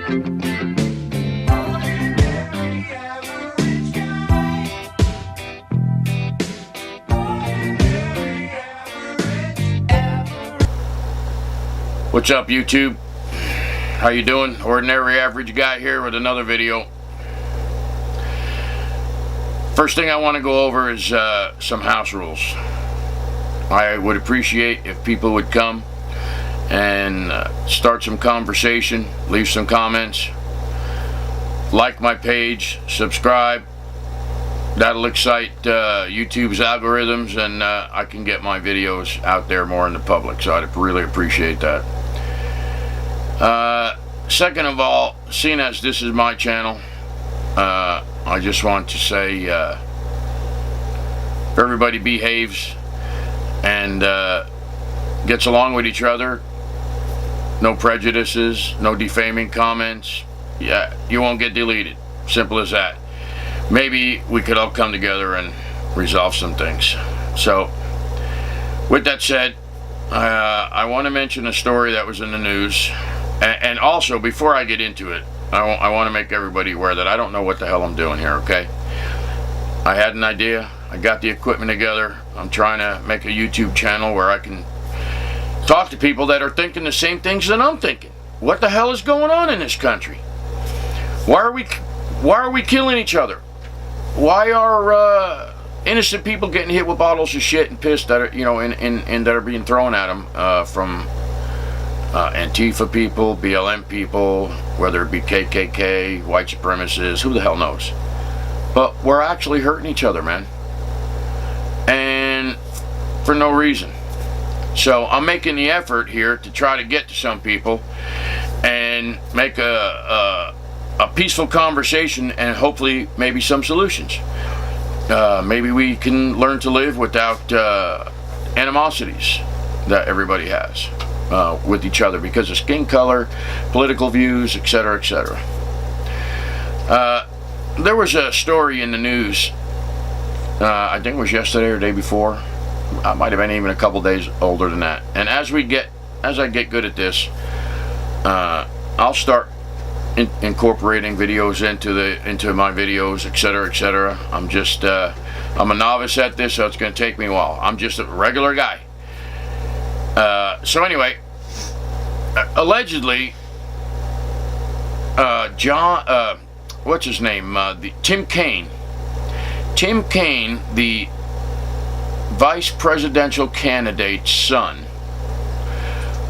What's up, YouTube? How you doing? Ordinary average guy here with another video. First thing I want to go over is some house rules. I would appreciate if people would come and start some conversation, leave some comments, like my page, subscribe. That'll excite YouTube's algorithms, and I can get my videos out there more in the public, so I'd really appreciate that. Second of all, seeing as this is my channel, I just want to say if everybody behaves and gets along with each other, no prejudices, no defaming comments, yeah, you won't get deleted. Simple as that. Maybe we could all come together and resolve some things. So, with that said, I want to mention a story that was in the news. And also, before I get into it, I want to make everybody aware that I don't know what the hell I'm doing here, okay? I had an idea. I got the equipment together. I'm trying to make a YouTube channel where I can talk to people that are thinking the same things that I'm thinking. What the hell is going on in this country? Why are we killing each other? Why are innocent people getting hit with bottles of shit and piss that are, you know, and that are being thrown at them from Antifa people, BLM people, whether it be KKK, white supremacists, who the hell knows? But we're actually hurting each other, man. And for no reason. So I'm making the effort here to try to get to some people and make a peaceful conversation and hopefully maybe some solutions. Maybe we can learn to live without animosities that everybody has with each other because of skin color, political views, etc., etc. There was a story in the news, I think it was yesterday or the day before. I might have been even a couple days older than that. And as I get good at this, I'll start incorporating videos into my videos, etc., etc. I'm a novice at this, so it's going to take me a while. I'm just a regular guy. So anyway, allegedly, what's his name? Tim Kaine, the vice presidential candidate's son,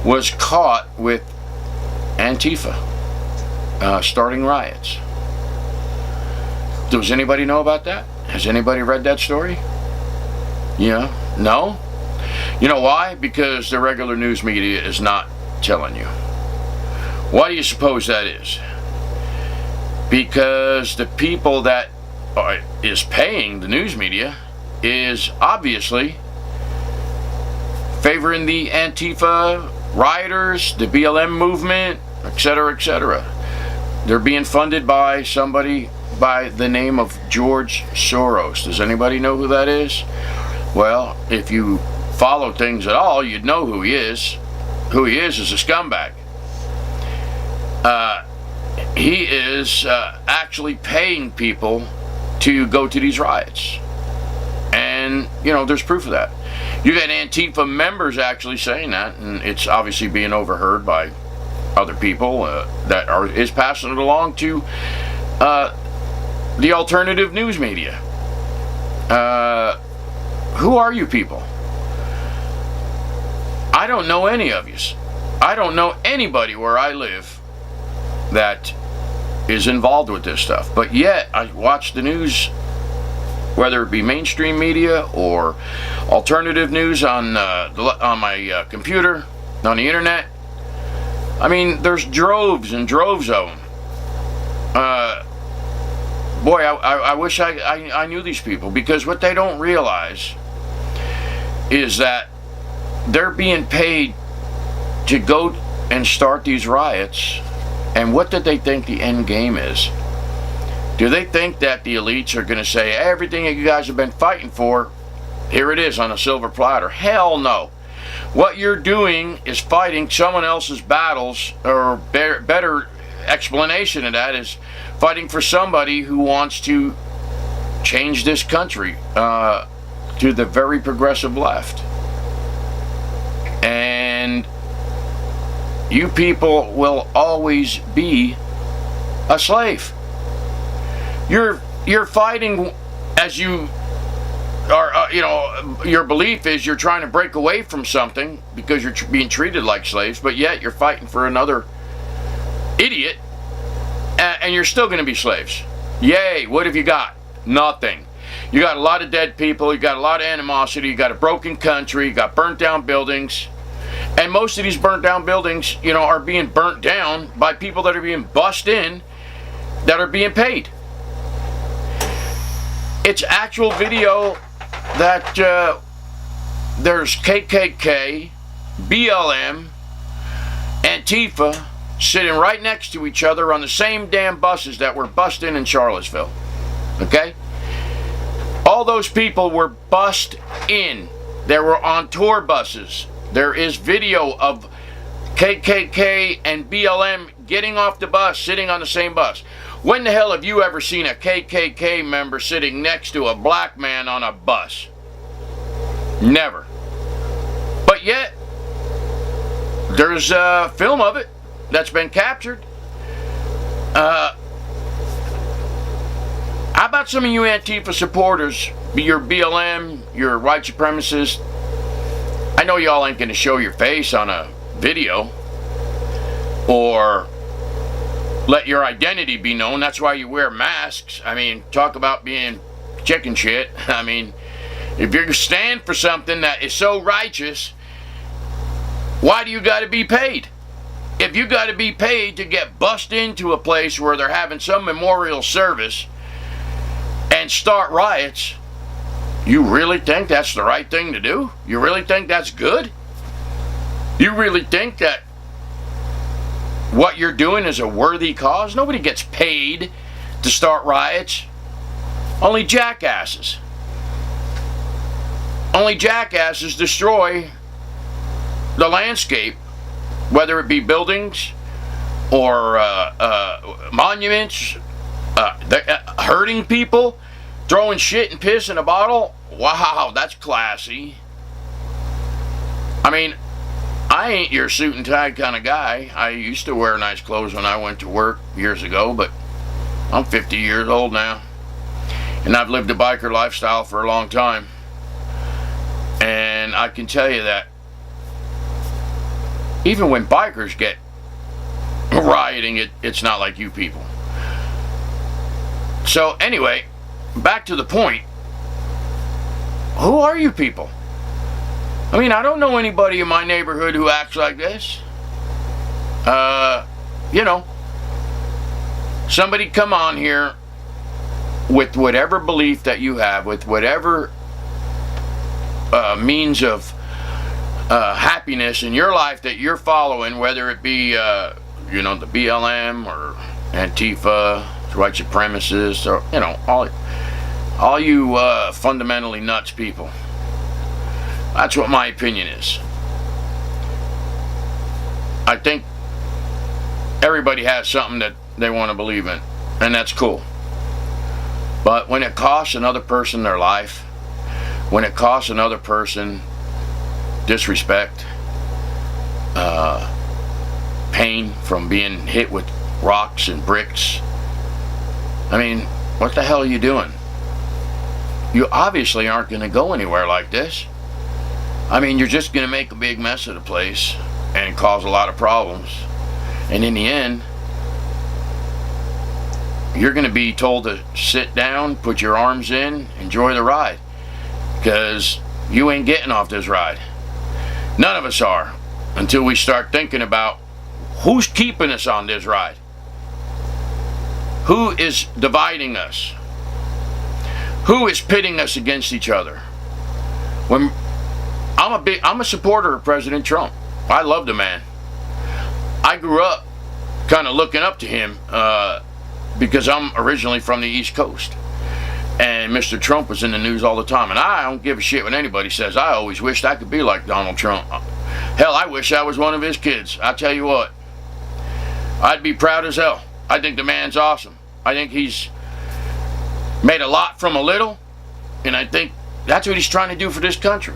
was caught with Antifa starting riots. Does anybody know about that? Has anybody read that story? Yeah? No? You know why? Because the regular news media is not telling you. Why do you suppose that is? Because the people that is paying the news media is obviously favoring the Antifa rioters, the BLM movement, etc., etc. They're being funded by somebody by the name of George Soros. Does anybody know who that is? Well, if you follow things at all, you'd know who he is. Who he is a scumbag. He is actually paying people to go to these riots. And, you know, there's proof of that. You got Antifa members actually saying that, and it's obviously being overheard by other people that is passing it along to the alternative news media. Who are you people? I don't know any of you. I don't know anybody where I live that is involved with this stuff. But yet, I watch the news, whether it be mainstream media or alternative news on my computer, on the internet. I mean, there's droves and droves of them. Boy, I wish I knew these people, because what they don't realize is that they're being paid to go and start these riots. And what did they think the end game is? Do they think that the elites are going to say, everything that you guys have been fighting for, here it is on a silver platter? Hell no. What you're doing is fighting someone else's battles, or better explanation of that is fighting for somebody who wants to change this country to the very progressive left. And you people will always be a slave. You're fighting as you are, your belief is you're trying to break away from something because you're being treated like slaves, but yet you're fighting for another idiot, and you're still going to be slaves. Yay, what have you got? Nothing. You got a lot of dead people, you got a lot of animosity, you got a broken country, you got burnt down buildings, and most of these burnt down buildings, are being burnt down by people that are being bussed in, that are being paid. It's actual video that there's KKK, BLM, Antifa sitting right next to each other on the same damn buses that were bussed in Charlottesville. Okay? All those people were bussed in. They were on tour buses. There is video of KKK and BLM getting off the bus, sitting on the same bus. When the hell have you ever seen a KKK member sitting next to a black man on a bus? Never. But yet, there's a film of it that's been captured. How about some of you Antifa supporters, your BLM, your white supremacists? I know y'all ain't going to show your face on a video or let your identity be known. That's why you wear masks. I mean, talk about being chicken shit. I mean, if you stand for something that is so righteous, why do you got to be paid? If you got to be paid to get bussed into a place where they're having some memorial service and start riots, you really think that's the right thing to do? You really think that's good? You really think that what you're doing is a worthy cause? Nobody gets paid to start riots. Only jackasses. Only jackasses destroy the landscape, whether it be buildings or monuments, hurting people, throwing shit and piss in a bottle. Wow, that's classy. I mean, I ain't your suit and tie kind of guy. I used to wear nice clothes when I went to work years ago, but I'm 50 years old now. And I've lived a biker lifestyle for a long time. And I can tell you that even when bikers get rioting, it's not like you people. So anyway, back to the point. Who are you people? I mean, I don't know anybody in my neighborhood who acts like this. Somebody come on here with whatever belief that you have, with whatever means of happiness in your life that you're following, whether it be, the BLM or Antifa, white supremacists, or, all you fundamentally nuts people. That's what my opinion is. I think everybody has something that they want to believe in, and that's cool. But when it costs another person their life, when it costs another person disrespect, pain from being hit with rocks and bricks, I mean, what the hell are you doing? You obviously aren't going to go anywhere like this. I mean, you're just going to make a big mess of the place and cause a lot of problems. And in the end, you're going to be told to sit down, put your arms in, enjoy the ride. Because you ain't getting off this ride. None of us are, until we start thinking about who's keeping us on this ride. Who is dividing us? Who is pitting us against each other? When I'm a supporter of President Trump. I love the man. I grew up kind of looking up to him because I'm originally from the East Coast. And Mr. Trump was in the news all the time. And I don't give a shit what anybody says. I always wished I could be like Donald Trump. Hell, I wish I was one of his kids. I tell you what. I'd be proud as hell. I think the man's awesome. I think he's made a lot from a little, and I think that's what he's trying to do for this country.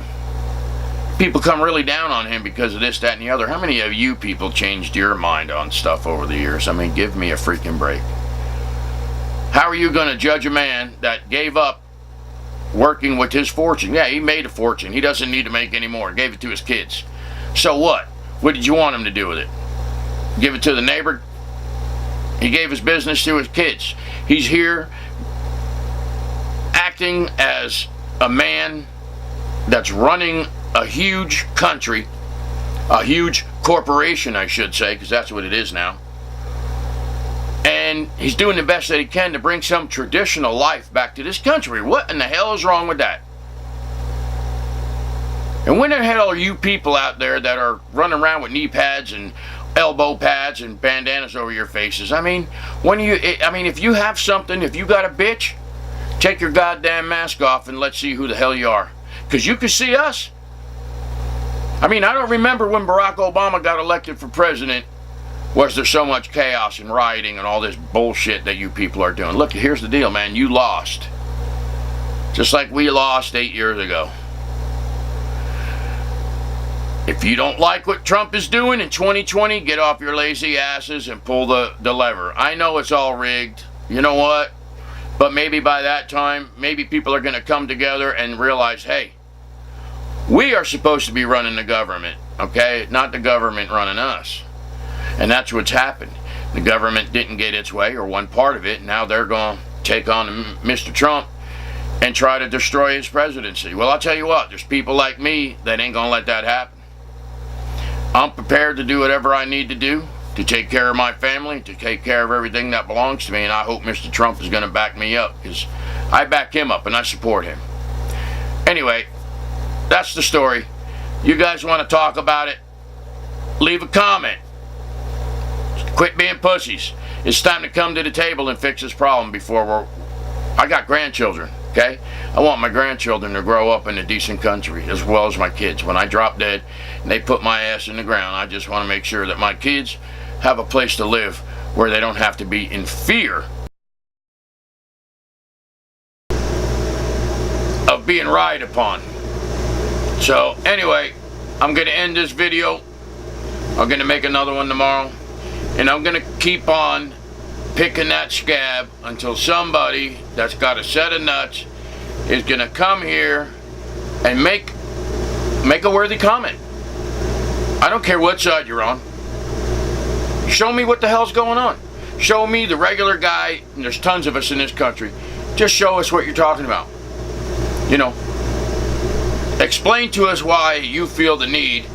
People come really down on him because of this, that, and the other. How many of you people changed your mind on stuff over the years? I mean, give me a freaking break. How are you going to judge a man that gave up working with his fortune? Yeah, he made a fortune. He doesn't need to make any more. Gave it to his kids. So what? What did you want him to do with it? Give it to the neighbor? He gave his business to his kids. He's here acting as a man that's running a huge country, a huge corporation, I should say, because that's what it is now. And he's doing the best that he can to bring some traditional life back to this country. What in the hell is wrong with that? And when the hell are you people out there that are running around with knee pads and elbow pads and bandanas over your faces? I mean, if you have something, if you got a bitch, take your goddamn mask off and let's see who the hell you are. Because you can see us. I mean, I don't remember when Barack Obama got elected for president, was there so much chaos and rioting and all this bullshit that you people are doing. Look, here's the deal, man. You lost. Just like we lost 8 years ago. If you don't like what Trump is doing in 2020, get off your lazy asses and pull the lever. I know it's all rigged. You know what? But maybe by that time, maybe people are going to come together and realize, hey, we are supposed to be running the government, okay? Not the government running us. And that's what's happened. The government didn't get its way, or one part of it. Now they're going to take on Mr. Trump and try to destroy his presidency. Well, I'll tell you what, there's people like me that ain't going to let that happen. I'm prepared to do whatever I need to do to take care of my family, to take care of everything that belongs to me, and I hope Mr. Trump is going to back me up, because I back him up and I support him. Anyway, that's the story. You guys want to talk about it? Leave a comment. Quit being pussies. It's time to come to the table and fix this problem before I got grandchildren, okay? I want my grandchildren to grow up in a decent country as well as my kids. When I drop dead and they put my ass in the ground, I just want to make sure that my kids have a place to live where they don't have to be in fear of being relied upon. So anyway, I'm going to end this video. I'm going to make another one tomorrow. And I'm going to keep on picking that scab until somebody that's got a set of nuts is going to come here and make a worthy comment. I don't care what side you're on. Show me what the hell's going on. Show me the regular guy, and there's tons of us in this country. Just show us what you're talking about. You know, explain to us why you feel the need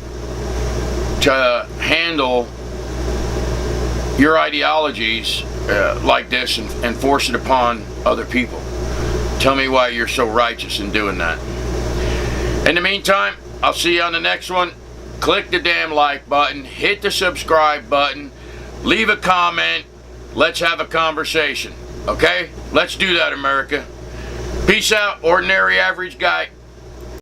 to handle your ideologies like this and force it upon other people. Tell me why you're so righteous in doing that. In the meantime, I'll see you on the next one. Click the damn like button, hit the subscribe button, leave a comment. Let's have a conversation, okay? Let's do that, America. Peace out, ordinary average guy.